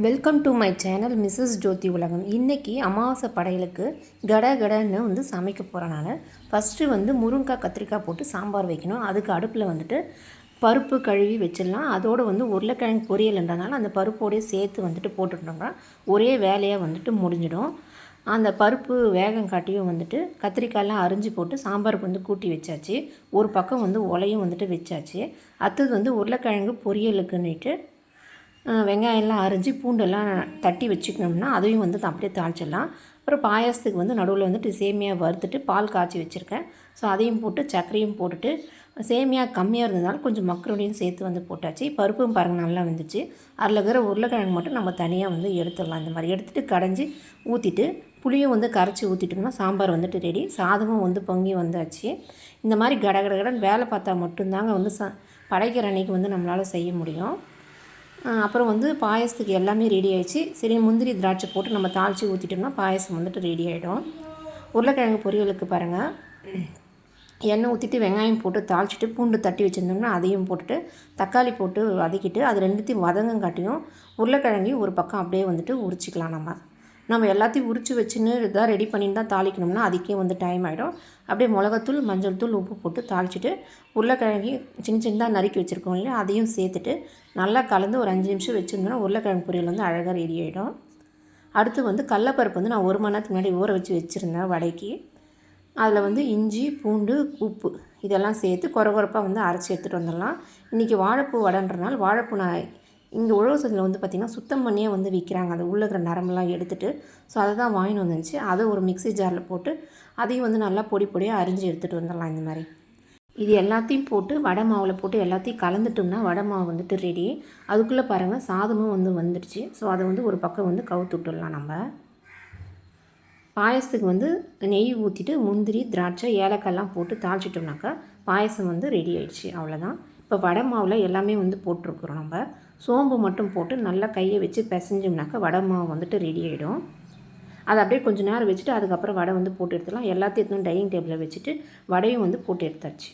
Welcome to my channel Mrs Jyothi உலகம். இன்றைக்கி அமாவாசை படையலுக்கு கடன்னு வந்து சமைக்க போகிறனால ஃபஸ்ட்டு வந்து முருங்கைக்காய் கத்திரிக்காய் போட்டு சாம்பார் வைக்கணும். அதுக்கு அடுப்பில் வந்துட்டு பருப்பு கழுவி வச்சிடலாம். அதோடு வந்து உருளைக்கிழங்கு பொரியல்ன்றனால அந்த பருப்போடையே சேர்த்து வந்துட்டு போட்டுட்டோம்னா ஒரே வேலையாக வந்துட்டு முடிஞ்சிடும். அந்த பருப்பு வேகம் காட்டியும் வந்துட்டு கத்திரிக்காயெலாம் அரிஞ்சு போட்டு சாம்பாருக்கு வந்து கூட்டி வச்சாச்சு. ஒரு பக்கம் வந்து உலையும் வந்துட்டு வச்சாச்சு. அடுத்தது வந்து உருளைக்கிழங்கு பொரியலுக்குன்னுட்டு வெங்காயம்லாம் அரிஞ்சு பூண்டெல்லாம் தட்டி வச்சுக்கணும்னா அதையும் வந்து அப்படியே தாளிச்சிடலாம். அப்புறம் பாயாசத்துக்கு வந்து நடுவில் வந்துட்டு சேமியா வறுத்துட்டு பால் காய்ச்சி வச்சுருக்கேன். ஸோ அதையும் போட்டு சர்க்கரையும் போட்டுட்டு சேமியா கம்மியாக இருந்ததுனால கொஞ்சம் மக்ரோனியும் சேர்த்து வந்து போட்டாச்சு. பருப்பும் பாருங்கள் நல்லா வந்துச்சு. அதில் இருக்கிற உருளைக்கிழங்கு மட்டும் நம்ம தனியாக வந்து எடுத்துடலாம். இந்த மாதிரி எடுத்துகிட்டு கடைஞ்சி ஊற்றிட்டு புளியும் வந்து கரைச்சி ஊற்றிட்டோம்னா சாம்பார் வந்துட்டு ரெடி. சாதமும் வந்து பொங்கி வந்தாச்சு. இந்த மாதிரி கடன்னு வேலை பார்த்தா மட்டும்தாங்க வந்து படைக்கிற அன்னைக்கு வந்து நம்மளால் செய்ய முடியும். அப்புறம் வந்து பாயசத்துக்கு எல்லாமே ரெடி ஆகிடுச்சு. சரி, முந்திரி திராட்சை போட்டு நம்ம தாளித்து ஊற்றிட்டோம்னா பாயசம் வந்துட்டு ரெடி ஆகிடும். உருளைக்கிழங்கு பொரியலுக்கு பாருங்கள், எண்ணெய் ஊற்றிட்டு வெங்காயம் போட்டு தாளிச்சிட்டு பூண்டு தட்டி வச்சுருந்தோம்னா அதையும் போட்டுட்டு தக்காளி போட்டு வதக்கிட்டு அது ரெண்டுத்தையும் வதங்கங்காட்டியும் உருளைக்கிழங்கையும் ஒரு பக்கம் அப்படியே வந்துட்டு உரிச்சிக்கலாம். நம்ம எல்லாத்தையும் உரித்து வச்சுன்னு இதாக ரெடி பண்ணிட்டு தான் தாளிக்கணும்னா அதுக்கே வந்து டைம் ஆகிடும். அப்படியே மிளகாத்தூள், மஞ்சள் தூள், உப்பு போட்டு தாளிச்சிட்டு உருளைக்கிழங்கையும் சின்னதாக நறுக்கி வச்சுருக்கோம் இல்லையா, அதையும் சேர்த்துட்டு நல்லா கலந்து ஒரு 5 நிமிஷம் வச்சுருந்தோன்னா உருளைக்கிழங்கு பொரியல் வந்து அழகாக ரெடி ஆகிடும். அடுத்து வந்து கடலப்பருப்பு வந்து நான் 1 மணி நேரத்துக்கு முன்னாடி ஊற வச்சு வச்சுருந்தேன் வடைக்கு. அதில் வந்து இஞ்சி, பூண்டு, உப்பு இதெல்லாம் சேர்த்து கொரப்பாக வந்து அரைச்சி எடுத்துகிட்டு வந்துடலாம். இன்றைக்கி வாழைப்பூ வடைன்றனால வாழைப்பூ நான் இங்கே உழவு சந்தையில் வந்து பார்த்திங்கன்னா சுத்தம் பண்ணியே வந்து விற்கிறாங்க. அது உள்ளே இருக்கிற நரம்பெல்லாம் எடுத்துகிட்டு. ஸோ அதை தான் வாங்கிட்டு வந்துச்சு. அதை ஒரு மிக்ஸி ஜாரில் போட்டு அதையும் வந்து நல்லா பொடியாக அரிஞ்சு எடுத்துகிட்டு வந்துடலாம். இந்த மாதிரி இது எல்லாத்தையும் போட்டு வடை மாவில் போட்டு எல்லாத்தையும் கலந்துட்டோம்னா வடை மாவு வந்துட்டு ரெடி. அதுக்குள்ளே பாருங்கள் சாதமும் வந்து வந்துடுச்சு. ஸோ அதை வந்து ஒரு பக்கம் வந்து கவுத்து விட்டுடலாம். நம்ம பாயசத்துக்கு வந்து நெய் ஊற்றிட்டு முந்திரி, திராட்சை, ஏலக்காய்லாம் போட்டு தாளிச்சிட்டோம்னாக்கா பாயசம் வந்து ரெடி ஆகிடுச்சு. அவ்வளோதான். இப்போ வடை மாவில் எல்லாமே வந்து போட்டிருக்குறோம். நம்ம சோம்பு மட்டும் போட்டு நல்லா கையை வச்சு பிசைஞ்சோம்னாக்கா வடை மாவு வந்துட்டு ரெடி ஆகிடும். அதை அப்படியே கொஞ்சம் நேரம் வச்சுட்டு அதுக்கப்புறம் வடை வந்து போட்டு எடுத்துடலாம். எல்லாத்தையும் டைனிங் டேபிளில் வச்சுட்டு வடையும் வந்து போட்டு எடுத்தாச்சு.